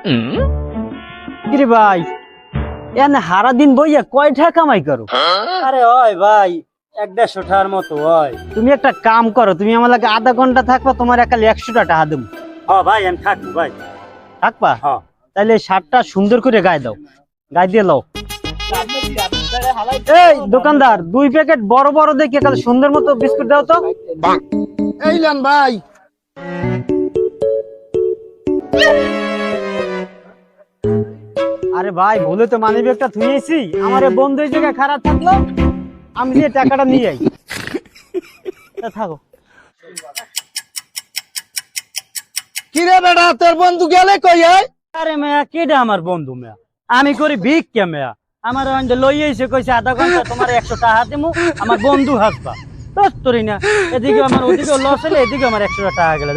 কিরে ভাই এনে হারা দিন বইয়া কয় টাকা কামাই করো? আরে হয় ভাই 1-150 টাকার মতো হয়। তুমি একটা কাম করো, তুমি আমার লাগে আধা ঘন্টা থাকবা, তোমার একালে 100 টাকা দেবো। ভাই আমি থাকবো ভাই। থাকবা? হ্যাঁ। তাহলে শার্টটা সুন্দর করে গায়ে দাও, গায়ে দিয়ে লও। এই দোকানদার 2 প্যাকেট বড় বড় দেখে একালে সুন্দর মতো বিস্কুট দাও তো। এই লান ভাই। আরে ভাই ভুলে তো মানি ব্যাগটা থুইয়েছি, আমার এই বন্ধু এই জায়গায় খারাপ থাকলো, আমি যে টাকাটা নিয়ে আই। থাকো। কিরে বেটা তোর বন্ধু গেলে কই? আরে মেয়া কেডা আমার বন্ধু মেয়া, আমি করি ভিক্ষা মেয়া। আমার লই এসে কইছে আধা ঘন্টা তোমার 100 টাকা দিমু, আমার বন্ধু হাসবা তোরই না। এদিকে আমার ওদিকে লস হলে, এদিকে আমার 100 টাকা গেলে।